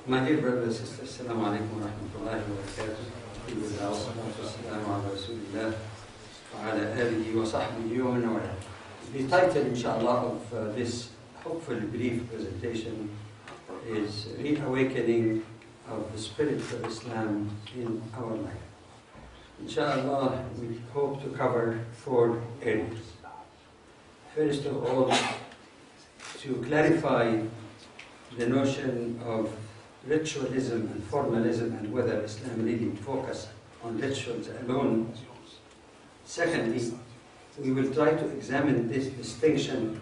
My dear brothers and sisters, Assalamu alaikum wa rahmatullahi wa barakatuh. The title, inshallah, of this hopefully brief presentation is Reawakening of the Spirit of Islam in Our Life. Inshallah, we hope to cover 4 areas. First of all, to clarify the notion of ritualism and formalism and whether Islam really focuses on rituals alone. Secondly, we will try to examine this distinction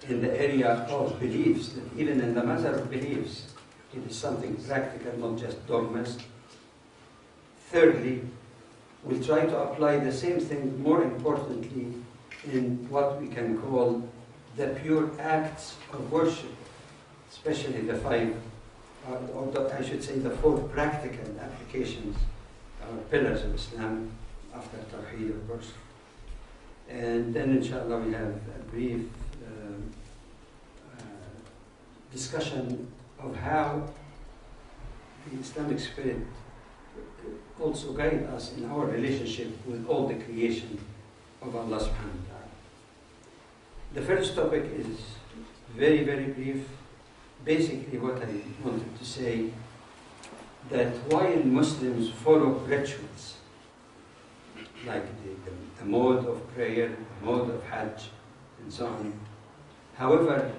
in the area of beliefs, that even in the matter of beliefs, it is something practical, not just dogmas. Thirdly, we'll try to apply the same thing, more importantly, in what we can call the pure acts of worship, especially the 5, or I should say the 4 practical applications, pillars of Islam, after Tawheed, of course. And then, inshallah, we have a brief discussion of how the Islamic spirit also guides us in our relationship with all the creation of Allah subhanahu wa ta'ala. The first topic is very, very brief. Basically, what I wanted to say, that while Muslims follow rituals, like the mode of prayer, the mode of Hajj, and so on, however,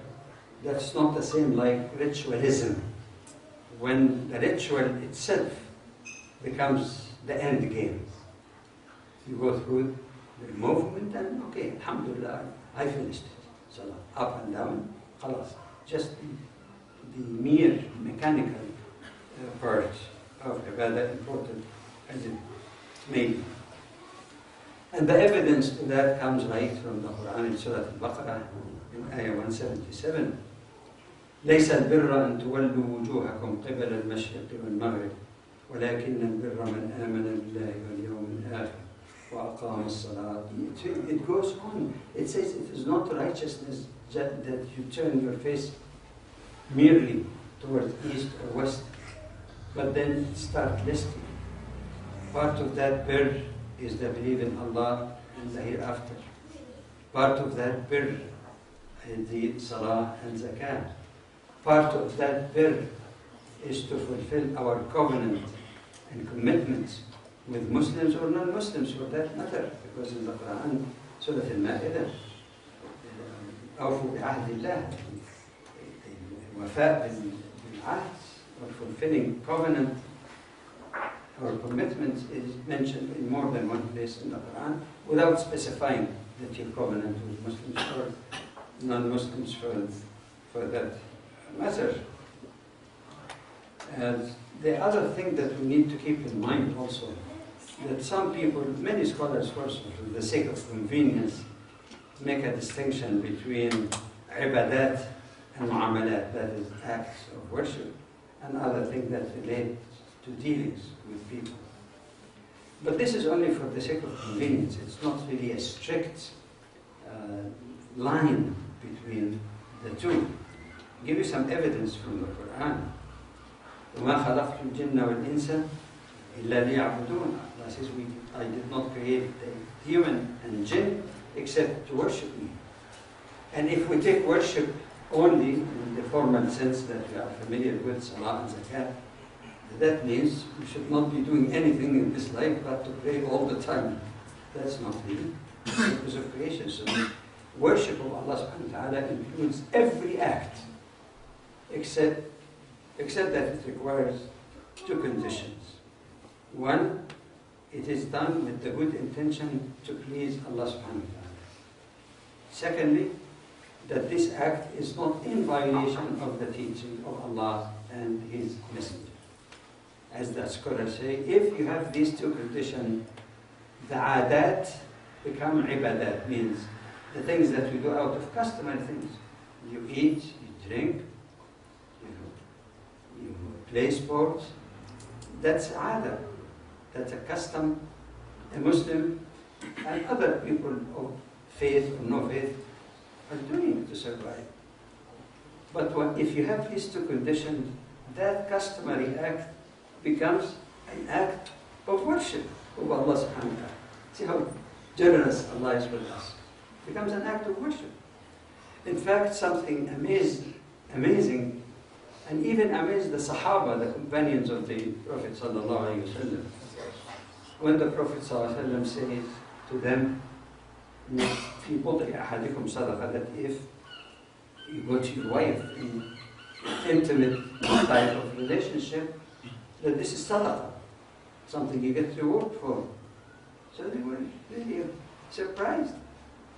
that's not the same like ritualism, when the ritual itself becomes the end game. You go through the movement and, okay, alhamdulillah, I finished it. Salah, up and down, khalas. Just the mere mechanical part of ibadah, important as it may be. And the evidence to that comes right from the Quran in Surah Al-Baqarah, in Ayah 177. ليس البر أن تولوا وجوهكم قبل المشرق والمغرب ولكن البر من آمن بالله واليوم الآخر وأقام الصلاة. It goes on. It says it is not righteousness that you turn your face merely towards east or west, but then start listing. Part of that birr is the belief in Allah and the hereafter. Part of that birr is the salah and zakah. Part of that birr is to fulfill our covenant and commitments with Muslims or non-Muslims for that matter, because in the Quran, Surah Al-Ma'idah, أوفوا بعهد الله, الوفاء بالعهد or fulfilling covenant or commitments is mentioned in more than one place in the Quran, without specifying that you covenant with Muslims or non-Muslims for that matter. And the other thing that we need to keep in mind also, that some people, many scholars, for the sake of convenience, make a distinction between ibadat and mu'amalat, that is acts of worship, and other things that relate to dealings with people. But this is only for the sake of convenience. It's not really a strict line between the two. I'll give you some evidence from the Quran. وَمَا خَلَقْتُ الْجِنَّ وَالْإِنسَ إِلَّا لِيَعْبُدُونَ. Allah says, I did not create the human and jinn except to worship me. And if we take worship only in the formal sense that we are familiar with, salah and zakah, that means we should not be doing anything in this life but to pray all the time. That's not really the purpose of creation. So worship of Allah subhanahu wa ta'ala includes every act, except that it requires 2 conditions. One, it is done with the good intention to please Allah subhanahu wa ta'ala. Secondly, that this act is not in violation of the teaching of Allah and His Messenger. As the scholars say, if you have these 2 conditions, the adat become ibadat, means the things that we do out of customary things. You eat, you drink, you play sports. That's ada. That's a custom a Muslim and other people of faith or no faith are doing to survive. But if you have these 2 conditions, that customary act becomes an act of worship of Allah subhanahu wa ta'ala. See how generous Allah is with us. It becomes an act of worship. In fact, something amazing, and even amazed the Sahaba, the companions of the Prophet sallallahu alaihi wasallam. When the Prophet sallallahu alaihi wasallam says to them, في بضع أحدكم صدقة, that if you go to your wife in intimate type of relationship, that this is sadaqah, something you get reward for. So they were really surprised.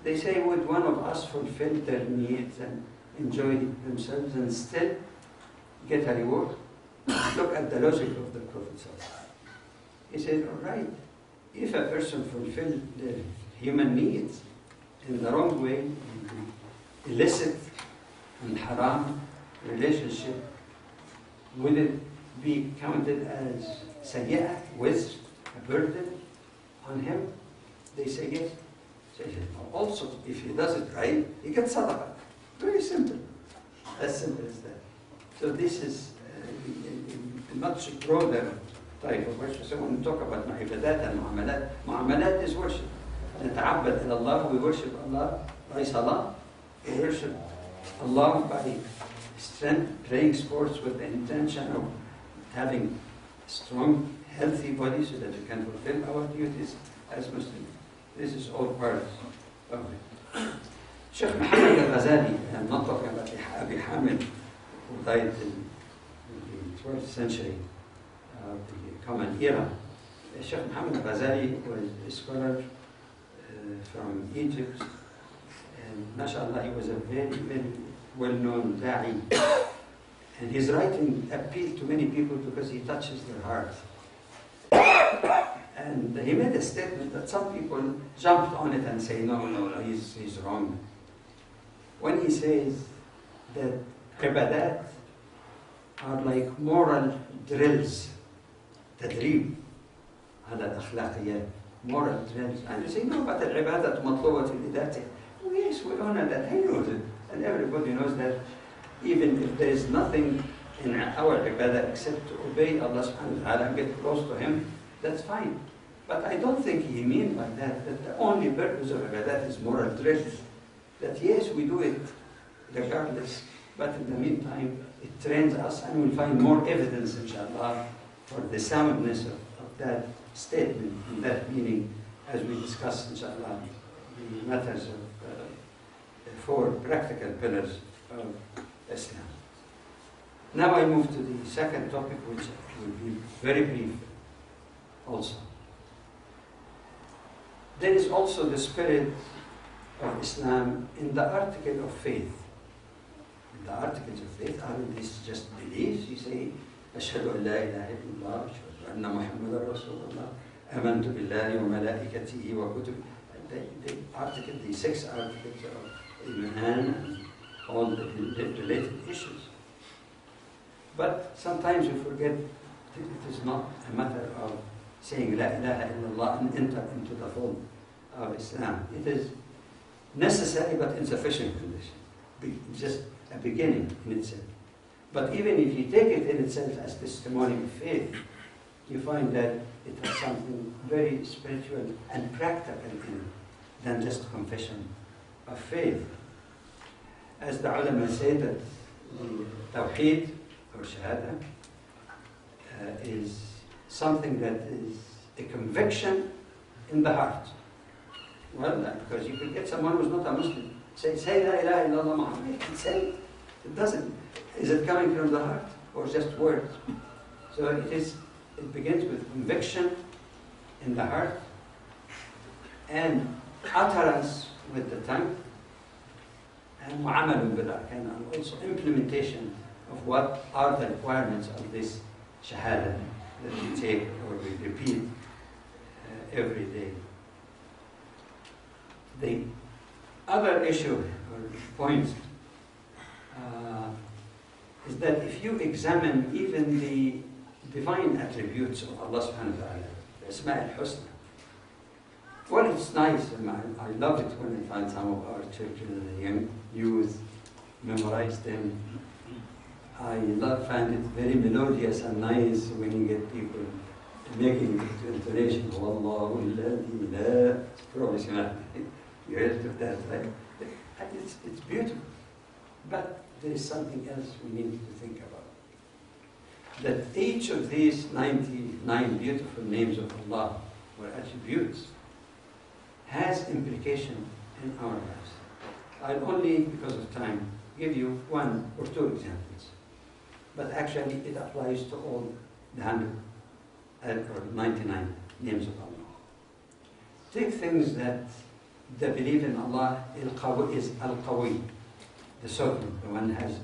They say, would one of us fulfill their needs and enjoy themselves and still get a reward? Look at the logic of the Prophet. He said, all right, if a person fulfills their human needs in the wrong way, in the illicit and haram relationship, would it be counted as sayyah, with a burden on him? They say yes. So he said, also, if he does it right, he gets sadaqah. Very simple. As simple as that. So this is a much broader type of worship. So when we talk about ibadat and mu'amalat, mu'amalat is worship. نتعبد إلى الله, we worship Allah by salah. We worship Allah by strength, playing sports with the intention of having strong, healthy body so that we can fulfill our duties as Muslims. This is all part of it. Sheikh Muhammad al-Ghazali, I'm not talking about Abi Hamid, who died in the 12th century, the Common Era. Sheikh Muhammad al-Ghazali was a scholar from Egypt, and mashallah, he was a very, very well-known da'i. And his writing appealed to many people because he touches their heart. And he made a statement that some people jumped on it and say, no, he's wrong. When he says that ibadat are like moral drills, تدريب على الأخلاقيات, moral drills. And you say, no, but العبادة مطلوبة لذاته. Oh, yes, we honor that. He knows it. And everybody knows that even if there is nothing in our ibadah except to obey Allah subhanahu wa ta'ala and get close to Him, that's fine. But I don't think he means by that the only purpose of ibadah is moral drills. That yes, we do it regardless, but in the meantime, it trains us and we'll find more evidence, inshallah, for the soundness of that statement and that meaning as we discuss, inshallah, the matters of the four practical pillars of Islam. Now I move to the second topic, which will be very brief also. There is also the spirit of Islam in the article of faith. The articles of faith aren't these just beliefs. You say, أشهد أن لا إله إلا الله, أشهد أن محمدا رسول الله, آمنت بالله وملائكته وكتبه. The article, the 6 articles of Iman and all the related issues. But sometimes we forget that it is not a matter of saying La ilaha illallah and enter into the fold of Islam. It is necessary but insufficient condition. Just a beginning in itself. But even if you take it in itself as testimony of faith, you find that it has something very spiritual and practical in it than just confession of faith. As the ulama say that the tawheed or shahada is something that is a conviction in the heart. Well, because you could get someone who's not a Muslim, say La ilaha illallah Muhammad, you can say it. It doesn't. Is it coming from the heart or just words? So it begins with conviction in the heart and utterance with the tongue and mu'amalun bil arkan, and also implementation of what are the requirements of this shahada that we take or we repeat every day. The other issue or point is that if you examine even the divine attributes of Allah subhanahu wa ta'ala, the Asma al-Husna, well, it's nice, and I love it when I find some of our children and the young youth memorize them. find it very melodious and nice when you get people making it intonation. Wallahu alladhi la. Probably you heard of that, right? And it's beautiful. But there is something else we need to think about. That each of these 99 beautiful names of Allah, or attributes, has implication in our lives. I'll only, because of time, give you 1 or 2 examples. But actually it applies to all the 100 or 99 names of Allah. Take things that the belief in Allah is Al-Qawi, the sovereign, the one who has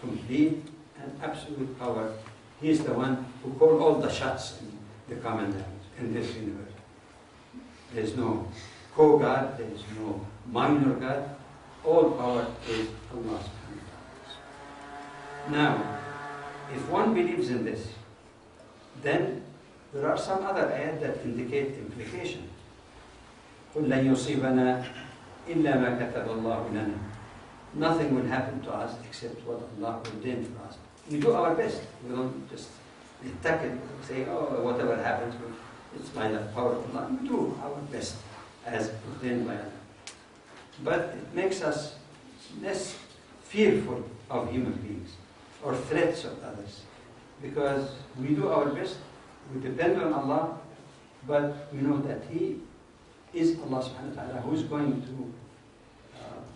complete and absolute power. He is the one who calls all the shots in the commandant in this universe. There is no co-God, there is no minor God. All power is Allah subhanahu wa ta'ala. Now, if one believes in this, then there are some other ayat that indicate implication. قُلْ لَنْ يُصِيبَنَا إِلَّا مَا كَتَبَ اللَّهُ لَنَا. Nothing will happen to us except what Allah ordained for us. We do our best. We don't just attack it and say, oh, whatever happens, it's by the power of Allah. We do our best as ordained by Allah. But it makes us less fearful of human beings or threats of others, because we do our best, we depend on Allah, but we know that He is Allah subhanahu wa ta'ala who is going to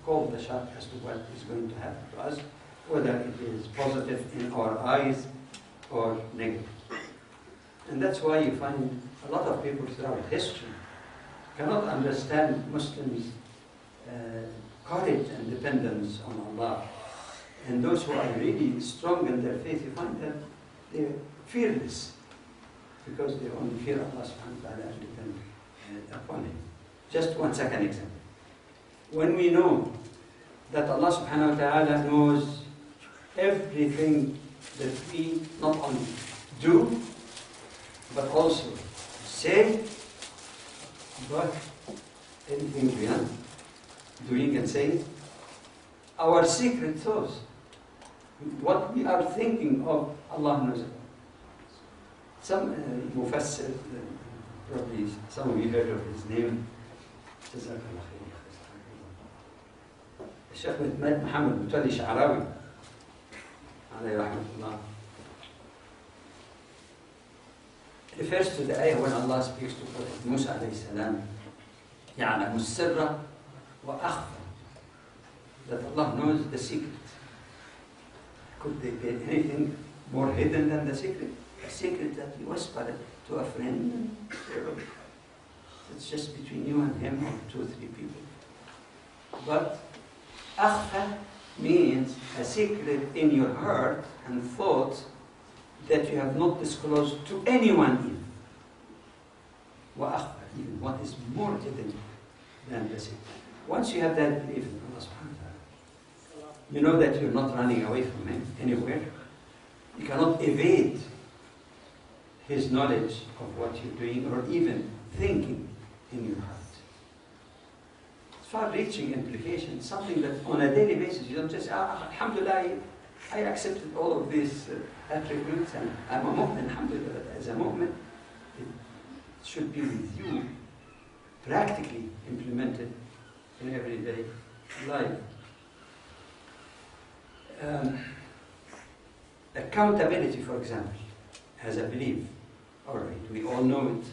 call the shot as to what is going to happen to us, whether it is positive in our eyes or negative. And that's why you find a lot of people throughout history cannot understand Muslims' courage and dependence on Allah. And those who are really strong in their faith, you find that they're fearless, because they only fear Allah subhanahu wa ta'ala and depend upon Him. Just 1 second example. When we know that Allah subhanahu wa ta'ala knows everything that we not only do, but also say, but anything beyond doing and saying, our secret thoughts, what we are thinking of, Allah knows it. Some Mufassir, probably some of you heard of his name, Sheikh Muhammad Mutali Sha'arawi, alayhi rahmatullah, refers to the ayah when Allah speaks to Prophet Musa alayhi salam, يَعْلَمُ السِّرَّ وَأَخْفَى, that Allah knows the secret. Could there be anything more hidden than the secret? A secret that you whisper to a friend, it's just between you and him or 2 or 3 people. But akhfa means a secret in your heart and thought that you have not disclosed to anyone even. Wa akhfa, even what is more hidden than the secret. Once you have that belief in Allah subhanahu wa ta'ala, you know that you're not running away from Him anywhere. You cannot evade His knowledge of what you're doing or even thinking in your heart. It's far-reaching implications, something that on a daily basis you don't just say, alhamdulillah, I accepted all of these attributes and I'm a mu'min, alhamdulillah. As a mu'min, it should be with you, practically implemented in everyday life. Accountability, for example, as a belief. All right, we all know it,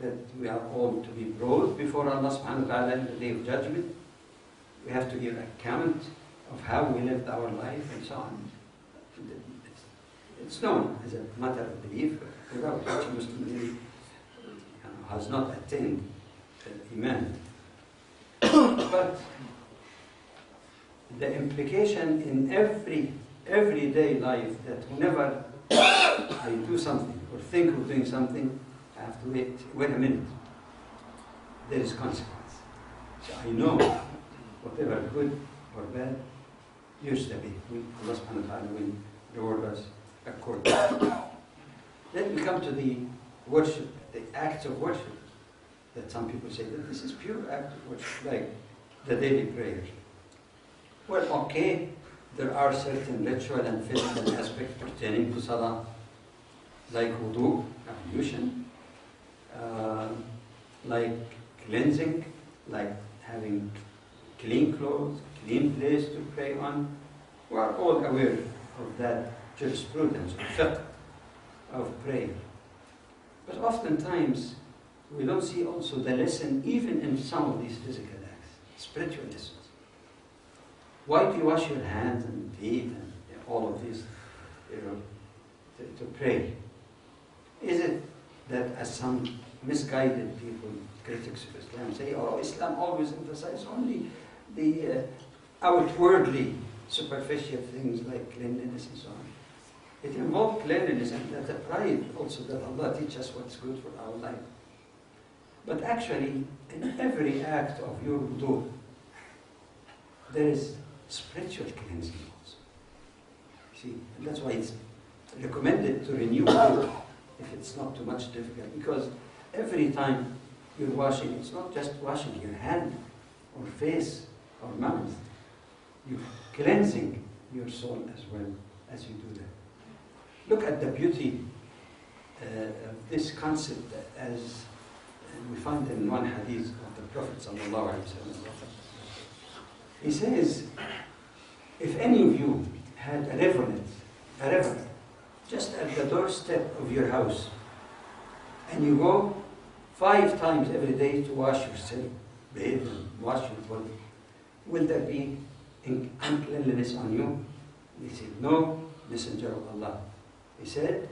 that we are all to be brought before Allah subhanahu wa ta'ala in the day of judgment. We have to give account of how we lived our life and so on. It's known as a matter of belief, without which a Muslim really has not attained Iman. But the implication in everyday life that whenever I do something or think of doing something, I have to wait a minute. There is consequence. So I know whatever good or bad used to be. Allah subhanahu wa ta'ala will reward us accordingly. Then we come to the worship, the acts of worship, that some people say that this is pure act of worship, like the daily prayer. Well, okay, there are certain ritual and physical aspects pertaining to salah, like wudu, ablution, like cleansing, like having clean clothes, clean place to pray on. We are all aware of that jurisprudence, fiqh of prayer. But oftentimes, we don't see also the lesson even in some of these physical acts, spiritual lessons. Why do you wash your hands and feet and all of these, to pray? Is it that, as some misguided people, critics of Islam, say, oh, Islam always emphasizes only the outwardly superficial things like cleanliness and so on. It involves cleanliness and the pride also that Allah teaches us what's good for our life. But actually, in every act of your wudu, there is spiritual cleansing also. See, and that's why it's recommended to renew it if it's not too much difficult, because every time you're washing, it's not just washing your hand or face or mouth, you're cleansing your soul as well as you do that. Look at the beauty of this concept as we find in one hadith of the Prophet sallallahu alaihi wasallam. He says, if any of you had a river, just at the doorstep of your house, and you go 5 times every day to wash yourself, bathe and wash your body, will there be uncleanliness on you? He said, no, Messenger of Allah. He said,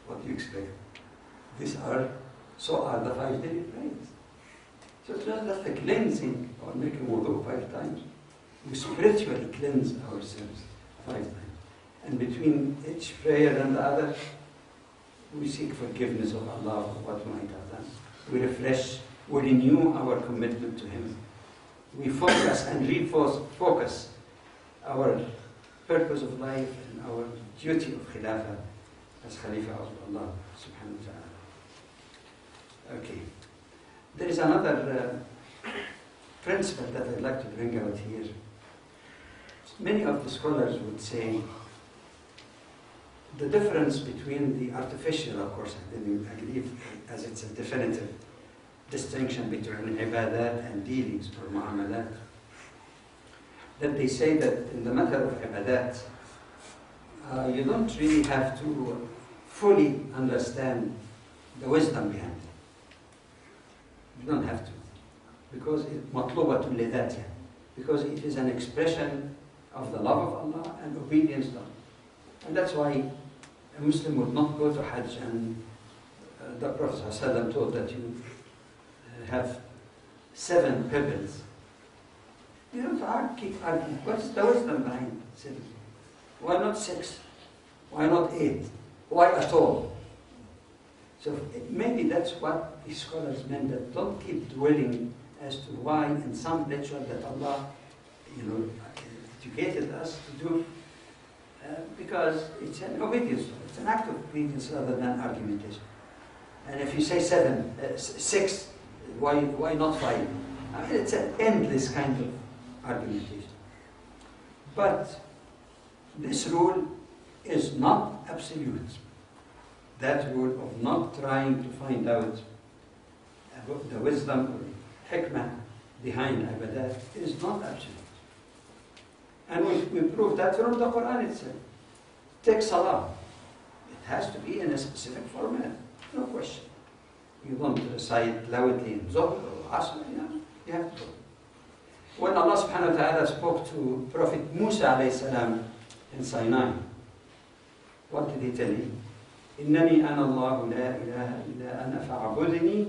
what do you expect? So are the 5 daily prayers. So it's not just the cleansing or making wudu 5 times. We spiritually cleanse ourselves 5 times. And between each prayer and the other, we seek forgiveness of Allah for what we might have done. We refresh, we renew our commitment to Him. We focus and refocus our purpose of life and our duty of Khilafah as Khalifa of Allah subhanahu wa ta'ala. Okay. There is another principle that I'd like to bring out here. Many of the scholars would say the difference between the artificial, of course, I believe as it's a definitive distinction between ibadat and dealings or mu'amalat, that they say that in the matter of ibadat, you don't really have to fully understand the wisdom behind it. You don't have to, because it's matlubatun lidatiha, because it is an expression of the love of Allah and obedience to Allah. And that's why a Muslim would not go to Hajj, and the Prophet ﷺ told that you have 7 pebbles. You don't keep arguing. What's the wisdom behind 7? Why not 6? Why not 8? Why at all? So maybe that's what the scholars meant, that don't keep dwelling as to why in some ritual that Allah, educated us to do, because it's an obedience, it's an act of obedience rather than argumentation. And if you say 6, why not 5? I mean, it's an endless kind of argumentation. But this rule is not absolute. That rule of not trying to find out the wisdom or hikmah behind ibadat is not absolute. And we prove that from the Quran itself. Take salah. It has to be in a specific format, no question. You don't recite loudly in Zuhr or Asr, you have to. When Allah subhanahu wa ta'ala spoke to Prophet Musa alayhi salam in Sinai, what did he tell him? إنني أنا الله لا إله إلا أنا فاعبدني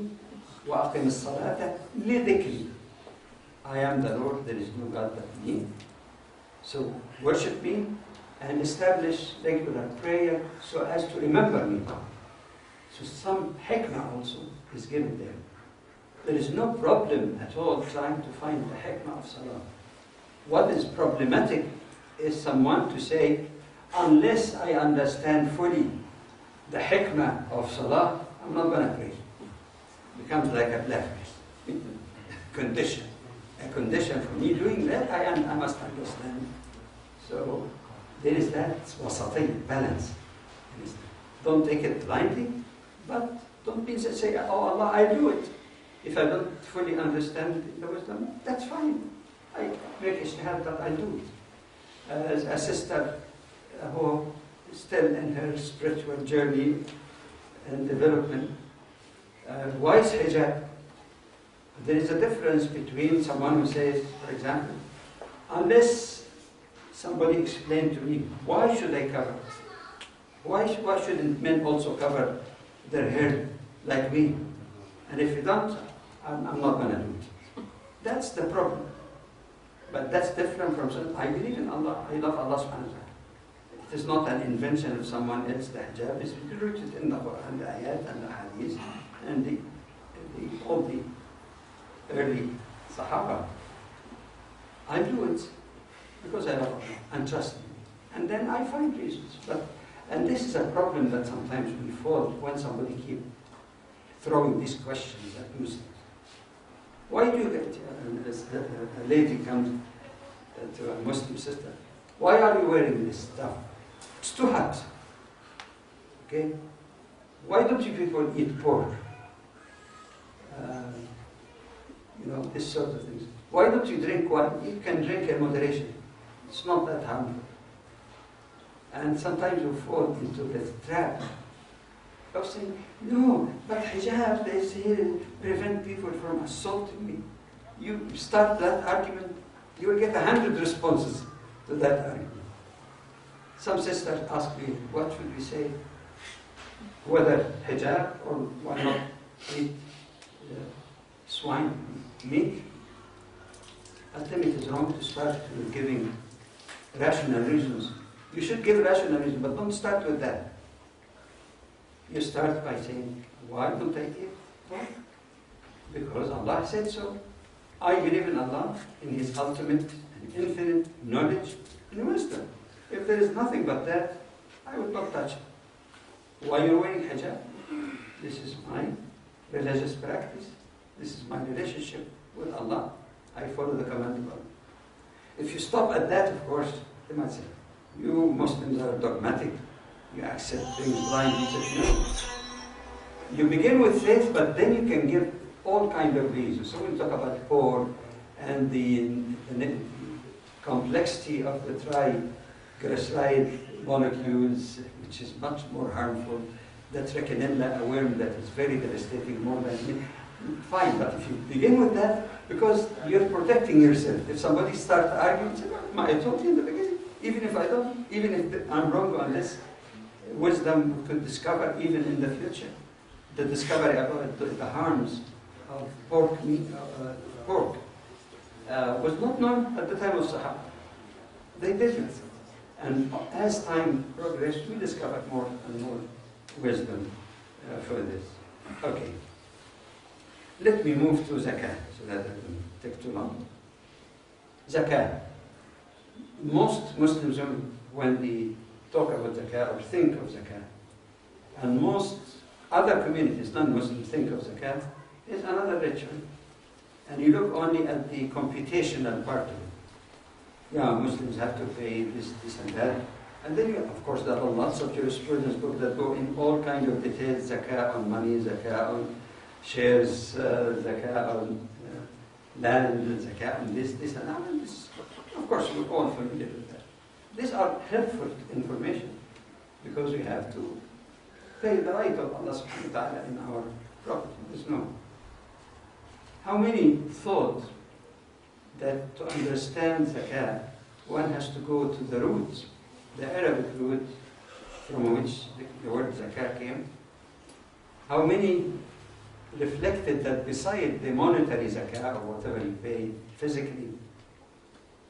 وأقم الصلاة لذكري. I am the Lord, there is no God but me. So worship me and establish regular prayer so as to remember me. So some hikmah also is given there. There is no problem at all trying to find the hikmah of salah. What is problematic is someone to say, unless I understand fully the hikmah of salah, I'm not going to pray. It becomes like a blackmail condition. a condition for me doing that, I must understand. So there is that wasatiyya, balance. Don't take it blindly, but don't be say, oh Allah, I do it. If I don't fully understand the wisdom, that's fine. I make ijtihad that I do it. As a sister who is still in her spiritual journey and development, why is hijab? There is a difference between someone who says, for example, unless somebody explained to me, why should I cover it? Why shouldn't men also cover their hair like me? And if you don't, I'm not going to do it. That's the problem. But that's different from saying, I believe in Allah, I love Allah subhanahu wa ta'ala. It is not an invention of someone else. The hijab is rooted in the Quran, the ayat and the hadith, and all the early Sahaba. I do it because I love Allah and trust me. And then I find reasons. And this is a problem that sometimes we fall when somebody keeps throwing these questions at Muslims. Why do you get, a lady comes to a Muslim sister, why are you wearing this stuff? It's too hot. Okay? Why don't you people eat pork? This sort of things. Why don't you drink wine? You can drink in moderation. It's not that harmful. And sometimes you fall into the trap of saying, no, but hijab, they say, prevent people from assaulting me. You start that argument, you will get 100 responses to that argument. Some sisters ask me, what should we say? Whether hijab or why not eat swine meat? I think it is wrong to start with giving rational reasons. You should give rational reasons, but don't start with that. You start by saying, why don't I eat? Why? Because Allah said so. I believe in Allah, in His ultimate and infinite knowledge and wisdom. If there is nothing but that, I would not touch it. Why are you wearing hijab? This is my religious practice. This is my relationship with Allah. I follow the command of Allah. If you stop at that, of course, they might say, you Muslims are dogmatic. You accept things blindly. No. You begin with faith, but then you can give all kinds of reasons. So we talk about pork and the complexity of the triglyceride molecules, which is much more harmful. The trichinella, a worm that is very devastating, more than me. Fine, but if you begin with that, because you're protecting yourself. If somebody starts arguing, say, I told you in the beginning, even if I don't, even if I'm wrong on this, wisdom could discover even in the future the discovery about the harms of pork was not known at the time of Sahaba. They didn't. And as time progressed, we discovered more and more wisdom for this. Okay. Let me move to zakah, so that I don't take too long. Zakah. Most Muslims, when they talk about zakah or think of zakah, and most other communities, non-Muslims, think of zakah, is another ritual. And you look only at the computational part of it. Yeah, Muslims have to pay this and that. And then, of course, there are lots of jurisprudence books that go in all kinds of details, zakah on money, zakah on shares, zakah on land, zakah on this and that. And this, of course, we're all familiar with that. These are helpful information because we have to pay the right of Allah subhanahu wa ta'ala in our property. There's no. How many thought that to understand zakah, one has to go to the roots, the Arabic root from which the word zakah came? How many reflected that beside the monetary zakah or whatever you pay physically,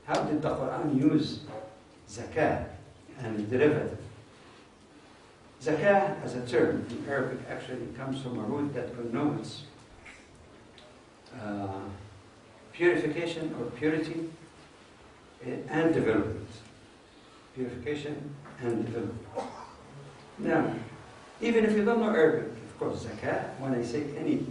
how did the Quran use zakah and derivative? Zakah as a term in Arabic actually comes from a root that connotes purification or purity and development. Purification and development. Now, even if you don't know Arabic, of course, zakah, when I say any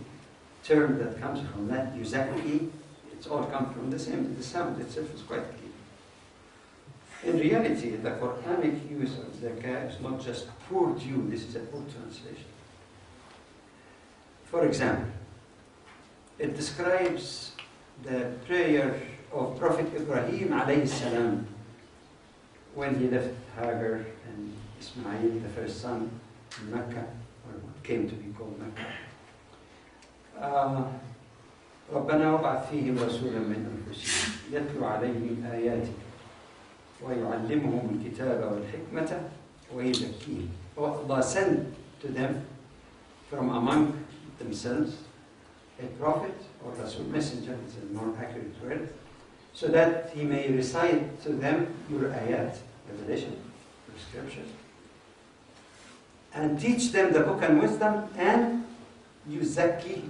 term that comes from that, yuzaki, It's all come from the same. The sound itself is quite clear. In reality, the Quranic use of zakah is not just poor due. This is a poor translation. For example, it describes the prayer of Prophet Ibrahim alayhi salam when he left Hagar and Ismail, the first son, in Mecca, or what came to be called Mecca. ربنا وابعث فيهم رسولا من أنفسهم يتلو عليهم آياتك ويعلمهم الكتاب والحكمة ويزكيهم. Allah sent to them from among themselves a prophet or Rasul, messenger is a more accurate word, so that he may recite to them your ayat, revelation, your scriptures, and teach them the book and wisdom, and yuzakkihim.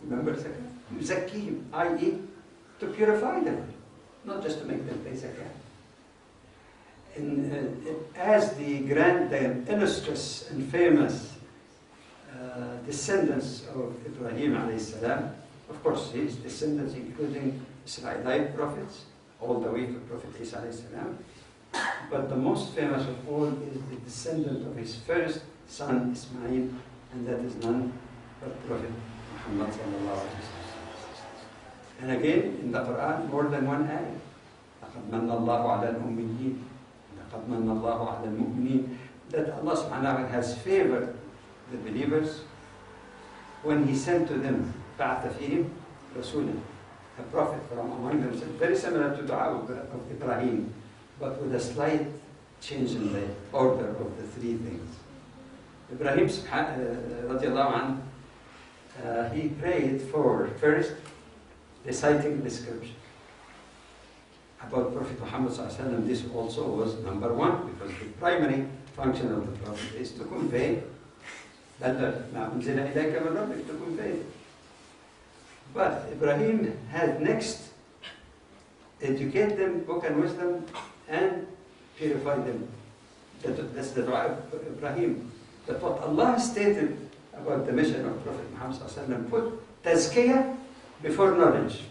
Remember zakah? Yuzakkihim, i.e. to purify them, not just to make them pay zakah. As the illustrious and famous descendants of Ibrahim alayhi salam, of course his descendants including Israelite prophets, all the way to Prophet Isa alayhi salam, but the most famous of all is the descendant of his first son Ismail, and that is none but Prophet Muhammad sallallahu alayhi wa sallam. And again in the Quran, more than one ayah. لَقَدْ مَنَّ اللَّهُ عَلَى الْأُمِّيِّينَ لَقَدْ مَنَّ اللَّهُ عَلَى الْمُؤْمِنِينَ, that Allah subhanahu wa ta'ala has favored the believers when He sent to them بَعْثَ فِيهِمْ رَسُولًا, a prophet from among them, very similar to Dawah of Ibrahim, but with a slight change in the order of the three things. Ibrahim radiallahu anhu, he prayed for first reciting the scripture. About Prophet Muhammad sallallahu alaihi wasallam, this also was number one, because the primary function of the Prophet is to convey to convey. But Ibrahim had next educate them, book and wisdom, and purify them. That's the dua of Ibrahim. But what Allah stated about the mission of Prophet Muhammad sallallahu alaihi wasallam, put tazkiyah before knowledge.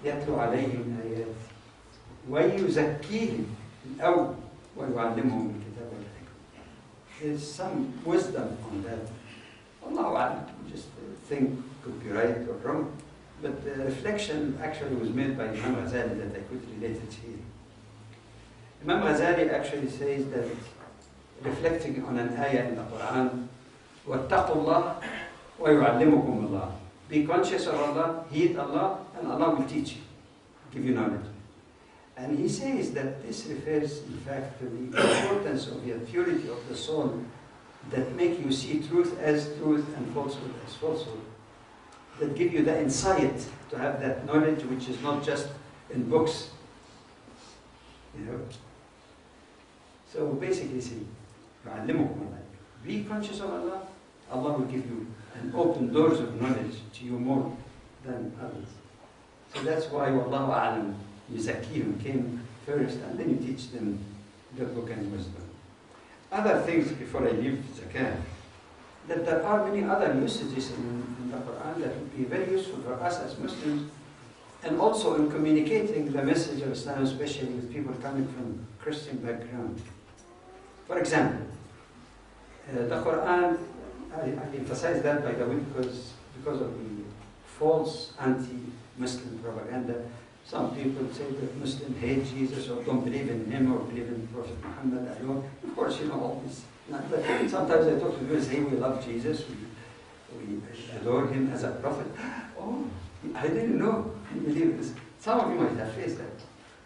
يتلو عليهم آيات ويزكيهم أو ويعلمهم الكتاب والحكمة. There's some wisdom on that. Allahu A'lam, just think could be right or wrong, but the reflection actually was made by Imam Ghazali that I could relate it here. Imam Ghazali actually says that, reflecting on an ayah in the Quran, وَاتَّقُوا اللَّهَ وَيُعَلِّمُكُمُ اللَّهُ. Be conscious of Allah, heed Allah, and Allah will teach you, give you knowledge. And he says that this refers, in fact, to the importance of the purity of the soul that make you see truth as truth and falsehood as falsehood, that give you the insight to have that knowledge which is not just in books. So basically, see, be conscious of Allah, Allah will give you and open doors of knowledge to you more than others. So that's why Wallahu A'lam, Yuzakkihim came first, and then you teach them the book and wisdom. Other things before I leave zakah, that there are many other usages in the Quran that would be very useful for us as Muslims, and also in communicating the message of Islam, especially with people coming from Christian background. For example, the Quran, I emphasize that, by the way, because of the false anti-Muslim propaganda. Some people say that Muslims hate Jesus or don't believe in him or believe in Prophet Muhammad alone. Of course, all this. Sometimes I talk to people and say, we love Jesus, we adore him as a prophet. Oh, I didn't know you believe this. Some of you might have faced that.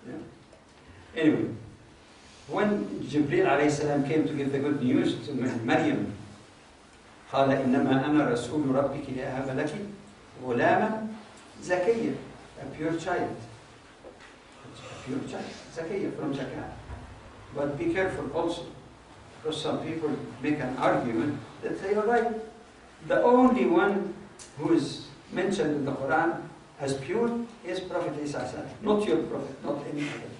Yeah? Anyway, when Jibreel alayhi salam came to give the good news to Maryam, قال إنما أنا رسول ربك لأهب لك غلاما زكيا, a pure child, زكيا from zakah. But be careful also, because some people make an argument that they are right. The only one who is mentioned in the Quran as pure is Prophet Isa, not your prophet, not any other.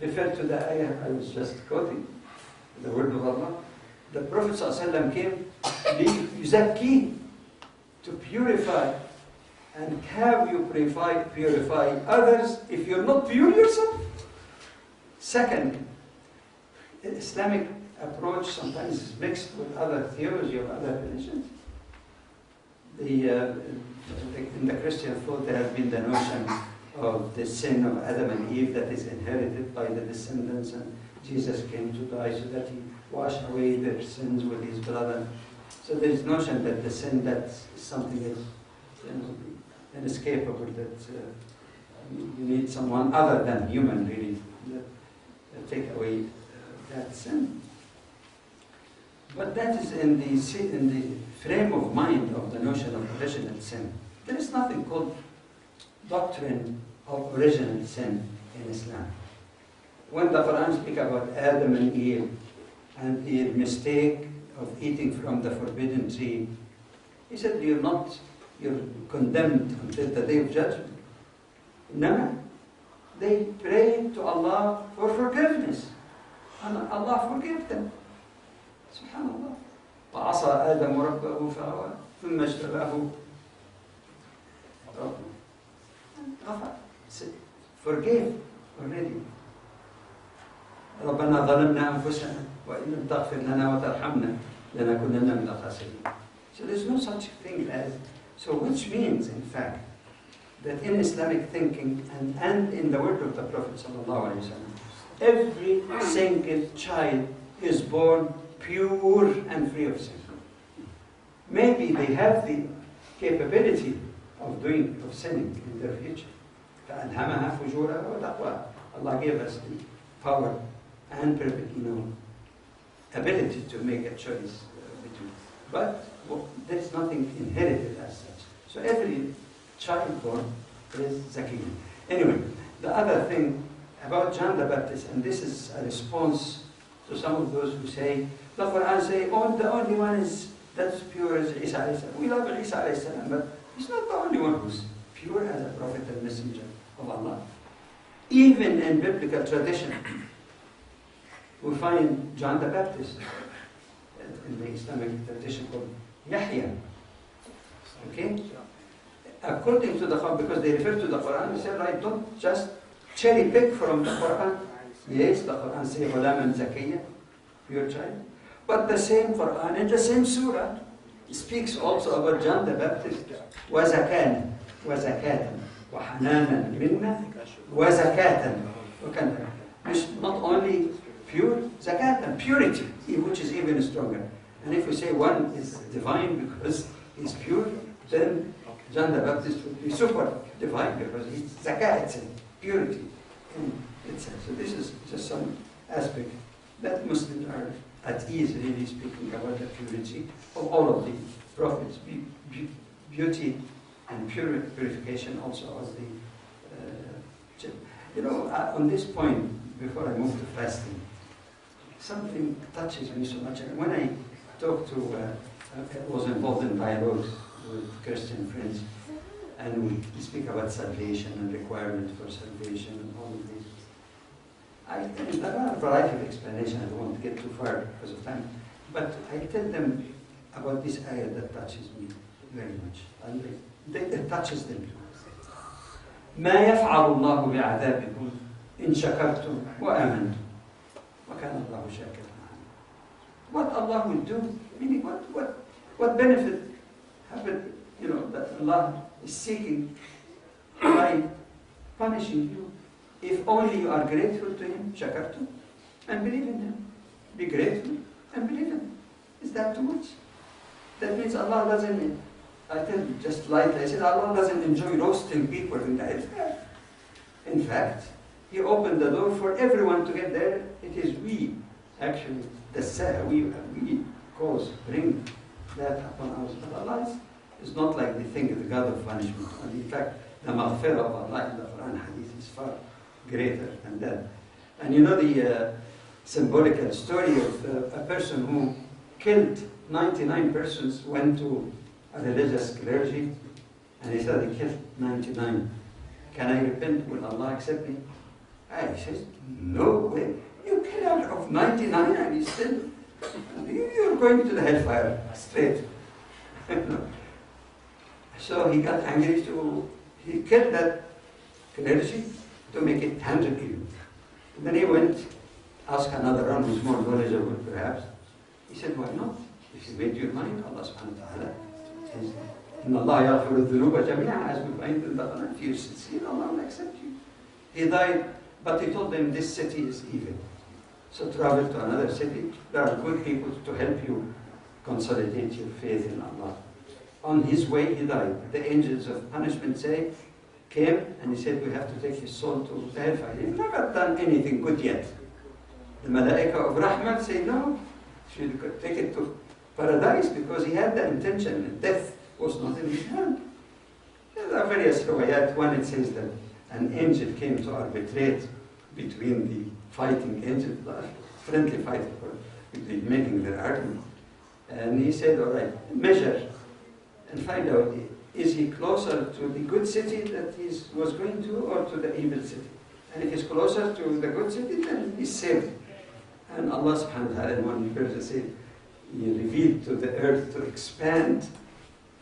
Refer to the ayah I was just quoting, the word of Allah. The Prophet ﷺ came to purify And how you purify others if you're not pure yourself? Second, the Islamic approach sometimes is mixed with other theology of other religions. In the Christian thought, there has been the notion of the sin of Adam and Eve that is inherited by the descendants, and Jesus came to die so that he washed away their sins with his blood. So there is notion that the sin, that's something that's inescapable, that you need someone other than human really that take away that sin. But that is in the frame of mind of the notion of original sin. There is nothing called doctrine of original sin in Islam. When the Quran speaks about Adam and Eve and their mistake of eating from the forbidden tree, he said, you're condemned until the day of judgment. No, they prayed to Allah for forgiveness, and Allah forgave them. Subhanallah. فعصى آدم ربه فغوى ثم اجتباه ربه. Forgave already. ربنا ظلمنا أنفسنا وإن لم تغفر لنا وترحمنا لنكونن من الخاسرين. So there's no such thing as, so which means in fact that in Islamic thinking and in the word of the Prophet ﷺ, every single child is born pure and free of sin. Maybe they have the capability of sinning in their future. فألهمها فجورها وتقواها. Allah gave us the power and ability to make a choice between. But there's nothing inherited as such. So every child born is Zaki. Anyway, the other thing about John the Baptist, and this is a response to some of those who say, the Quran says, oh, the only one that's pure is Isa alayhi salam. We love Isa alayhi salam, but he's not the only one who's pure as a prophet and messenger of Allah. Even in biblical tradition, we find John the Baptist in the Islamic tradition called Yahya. Okay? According to the Quran, because they refer to the Quran, they say, right, don't just cherry pick from the Quran. Yes, the Quran says, Ghulaman Zakiyya, pure child. But the same Quran in the same surah speaks also about John the Baptist. وَزَكَانًا وَحَنَانًا مِنَّا وَزَكَاةً. Not only pure, zakatan, purity, which is even stronger. And if we say one is divine because he's pure, then John the Baptist would be super divine because he's zakat, purity in itself. So this is just some aspect that Muslims are at ease, really speaking about the purity of all of the prophets. Beauty and purification also of the on this point, before I move to fasting, something touches me so much. When I talked was involved in dialogues with Christian friends, and we speak about salvation and requirements for salvation and all of this, there are a variety of explanations. I don't want to get too far because of time, but I tell them about this ayah that touches me very much, and it touches them too. ما يفعل الله بعذابكم إن شكرتم وآمنتم وكان الله شاكرا عليما. What Allah will do, meaning what benefit happen, that Allah is seeking by punishing you, if only you are grateful to Him, shakartum, and believe in Him. Be grateful and believe in Him. Is that too much? That means Allah doesn't, I tell you just lightly, I said Allah doesn't enjoy roasting people in the hellfire. In fact, He opened the door for everyone to get there. It is we, actually, we cause, bring that upon us. But Allah is not like the thing, the God of punishment. And in fact, the maghfirah of Allah in the Quran hadith is far greater than that. And the symbolical story of a person who killed 99 persons, went to a religious clergy, and he said, he killed 99. Can I repent? Will Allah accept me? And he says, no way. You kill out of 99 and he's still, you're going to the hellfire straight. So he got angry he killed that clergy to make it 100 even. Then he went, asked another one who's more knowledgeable perhaps. He said, why not? If you made your mind, Allah subhanahu wa ta'ala says, Inna Allah yaghfiru dhunuba jami'an, as we find in the Quran. If you're sincere, Allah will accept you. He died, but he told them, this city is evil. So travel to another city. There are good people to help you consolidate your faith in Allah. On his way, he died. The angels of punishment came and he said, we have to take his soul to the hellfire. He's never done anything good yet. The Malaika of Rahmat say, no, you should take it to paradise because he had the intention and death was not in his hand. There are various riwayat. One it says that an angel came to arbitrate between the fighting angels, friendly fighting, between making their argument. And he said, all right, measure and find out, is he closer to the good city that he was going to or to the evil city? And if he's closer to the good city, then he's saved. And Allah subhanahu wa ta'ala in one verse said, he revealed to the earth to expand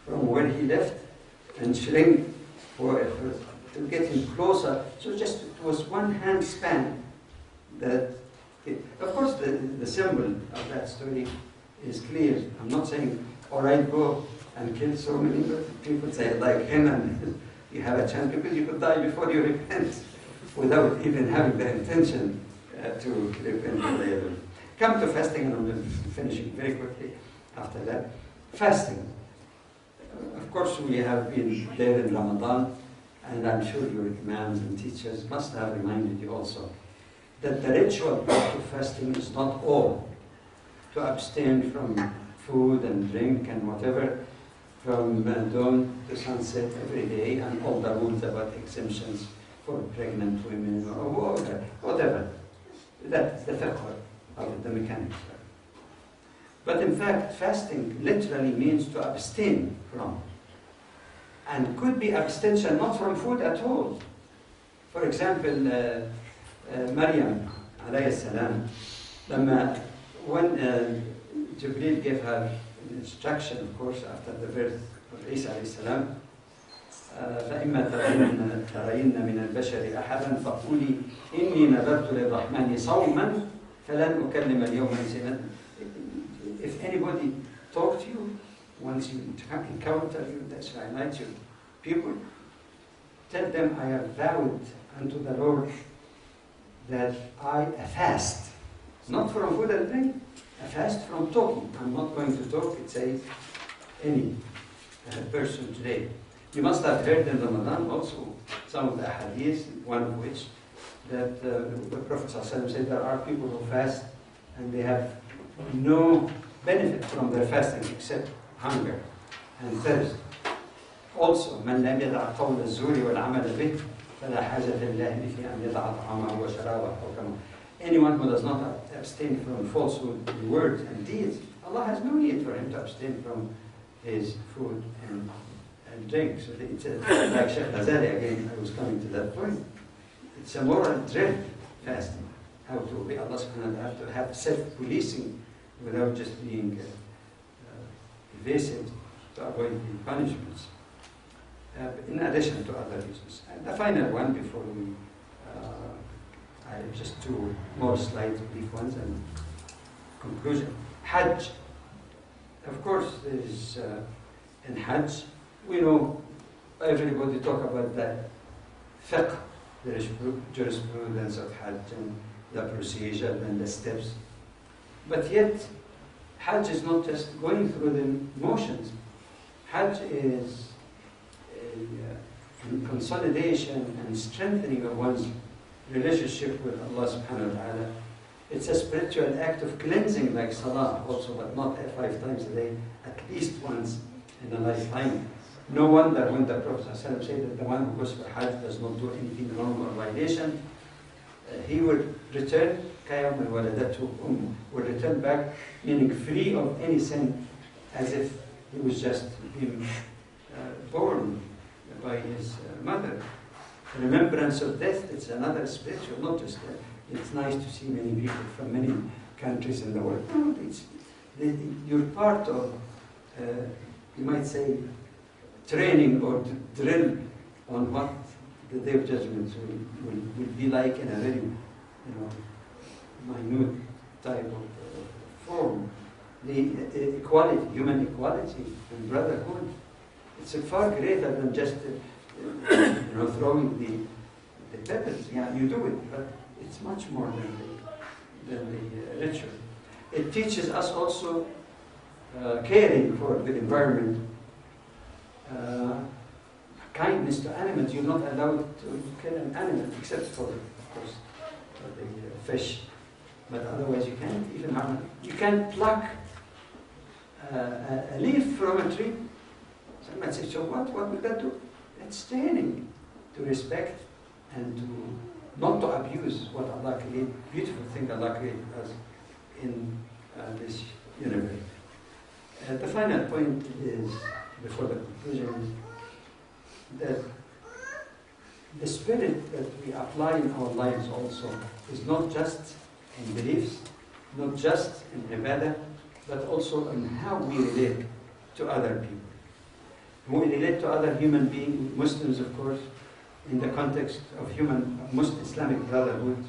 from where he left and shrink to get him closer. So just it was one hand span that, of course the symbol of that story is clear. I'm not saying, all right, go and kill so many people, say like him, and you have a chance because you could die before you repent without even having the intention to repent. Come to fasting, and I'm finishing very quickly after that. Fasting. Of course, we have been there in Ramadan, and I'm sure your imams and teachers must have reminded you also that the ritual part of fasting is not all to abstain from food and drink and whatever, from dawn to sunset every day, and all the rules about exemptions for pregnant women or whatever. That's the fiqh of the mechanics. But in fact, fasting literally means to abstain from, and could be abstention not from food at all. For example, Maryam alayhi salam, when Jibreel gave her instruction, of course, after the birth of Isa alayhi salam, فإما ترين من البشر أحدا فقولي إني نذرت للرحمن صوما فلن أكلم اليوم إنسانا. If anybody talk to you, once you encounter the Israelites, people, tell them I have vowed unto the Lord that I fast, not from food and drink, a fast from talking. I'm not going to talk, it says, any person today. You must have heard in Ramadan also some of the hadiths, one of which that the Prophet ﷺ said there are people who fast and they have no benefit from their fasting except hunger and thirst. Also, من لم يدع قول الزور والعمل به فلا حاجة لله في أن يدع طعامه وشرابه أو كما. Anyone who does not abstain from falsehood in words and deeds, Allah has no need for him to abstain from his food and drink. So it's like Sheikh Ghazali again, I was coming to that point. It's a moral drill, fasting. How to obey Allah subhanahu wa ta'ala, to have self-policing without just being evasive to avoid the punishments. In addition to other reasons. And the final one before we, I have just two more slides, brief ones, and conclusion. Hajj. Of course, there is in Hajj, we know everybody talk about the fiqh, the jurisprudence of Hajj and the procedure and the steps. But yet, Hajj is not just going through the motions. Hajj is a consolidation and strengthening of one's relationship with Allah subhanahu wa ta'ala. It's a spiritual act of cleansing like salah also, but not 5 times a day, at least once in a lifetime. No wonder when the Prophet ﷺ said that the one who goes for Hajj does not do anything wrong or violation, he will return, كَيَوْمَ وَلَدَتْهُ will return back, meaning free of any sin, as if he was just being born by his mother. Remembrance of death, it's another spiritual, not just it's nice to see many people from many countries in the world. No, you're part of, you might say, training or drill on what the Day of Judgment will be like in a very, minute type of form. The equality, human equality and brotherhood, it's far greater than just throwing the pebbles. Yeah, you do it, but it's much more than the ritual. It teaches us also caring for the environment, kindness to animals. You're not allowed to kill an animal except for, of course, the fish. But otherwise you can't even harm it. You can't pluck a leaf from a tree. Someone says, so what would that do? It's training to respect and to not to abuse what Allah created, beautiful thing Allah created us in this universe. The final point is, before the conclusion, that the spirit that we apply in our lives also is not just in beliefs, not just in ibadah, but also in how we relate to other people. We relate to other human beings, Muslims of course, in the context of Muslim Islamic brotherhood,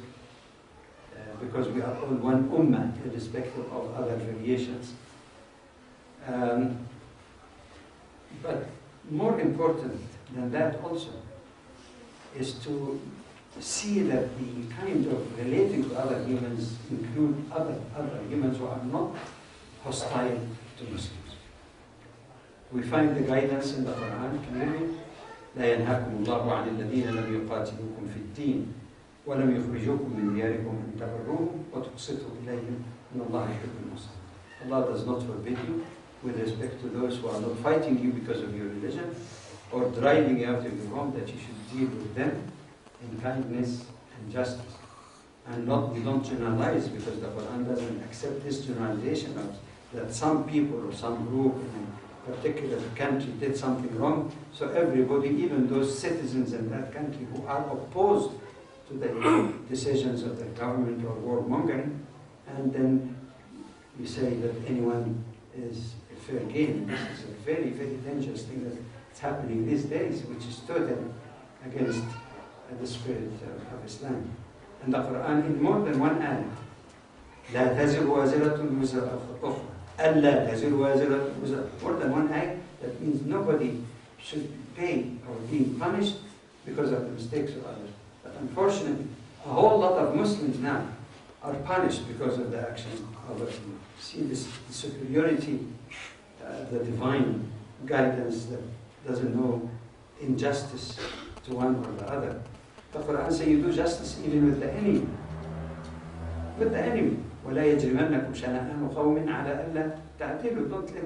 because we are all one ummah, irrespective of other variations. But more important than that also is to see that the kind of relating to other humans include other humans who are not hostile to Muslims. We find the guidance in the Quran clearly. لا ينهاكم الله عن الذين لم يقاتلوكم في الدين ولم يخرجوكم من دياركم أن تبروهم وتقسطوا إليهم إن الله يحب المحسنين. Allah does not forbid you with respect to those who are not fighting you because of your religion or driving you out of your home, that you should deal with them in kindness and justice. And we don't generalize, because the Quran doesn't accept this generalization of that some people or some group in a particular country did something wrong, so everybody, even those citizens in that country who are opposed to the decisions of the government or warmongering, and then we say that anyone is fair game. This is a very, very dangerous thing that's happening these days, which is totally against the spirit of Islam. And the Quran, in more than one ayah, لا تزر وازرة وزر أخرى ألا تزر وازرة وزر. More than one ayah, that means nobody should pay or be punished because of the mistakes of others. But unfortunately, a whole lot of Muslims now are punished because of the action of others. See this superiority, the divine guidance that doesn't know injustice to one or the other. The Quran says you do justice even with the enemy. With the enemy. وَلَا يَجْرِمَنَّكُمْ شَنَآنُ قَوْمٍ عَلَىٰ أَلَّا تَعْدِلُوا. Don't let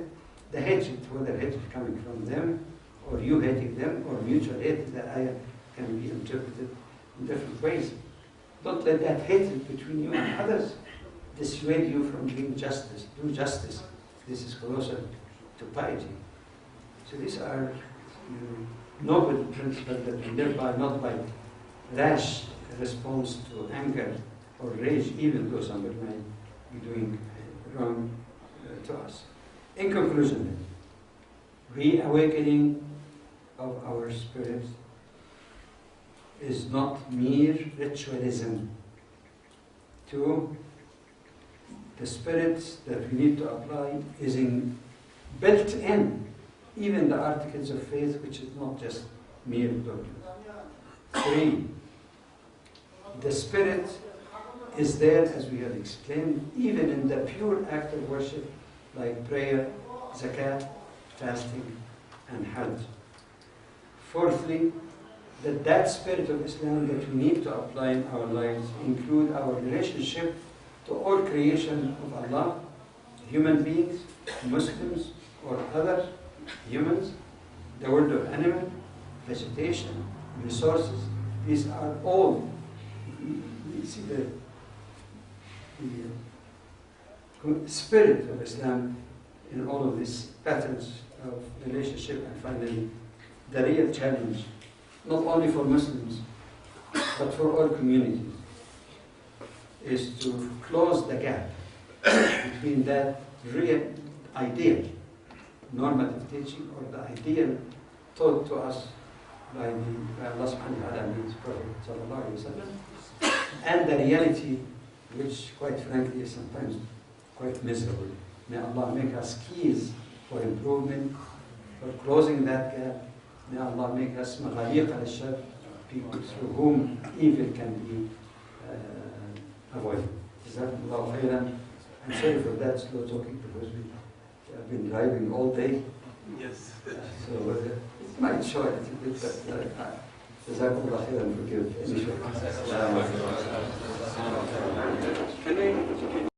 the hatred, whether hatred coming from them, or you hating them, or mutual hatred, the ayah can be interpreted in different ways. Don't let that hatred between you and others dissuade you from doing justice. Do justice. This is closer to piety. So these are noble principles that we live by, not by rash response to anger or rage, even though somebody might be doing wrong to us. In conclusion, reawakening of our spirit is not mere ritualism. To the spirit that we need to apply is built in even the articles of faith, which is not just mere dogma. 3, the spirit is there, as we have explained, even in the pure act of worship, like prayer, zakat, fasting, and hajj. 4thly, that spirit of Islam that we need to apply in our lives include our relationship to all creation of Allah, human beings, Muslims, or other humans, the world of animal, vegetation, resources. These are all, we see the spirit of Islam in all of these patterns of relationship. And finally, the real challenge, not only for Muslims, but for all communities, is to close the gap between that real ideal normative teaching, or the ideal taught to us by Allah subhanahu wa ta'ala and His Prophet sallallahu alayhi wa sallam, and the reality, which quite frankly is sometimes quite miserable. May Allah make us keys for improvement, for closing that gap. May Allah make us maghaliq al-shar, people through whom evil can be avoided. Jazakumullahu khairan. I'm sorry for that slow talking because we have been driving all day. Yes. So it might show a little bit, but Jazakumullahu khairan for giving any short. Can we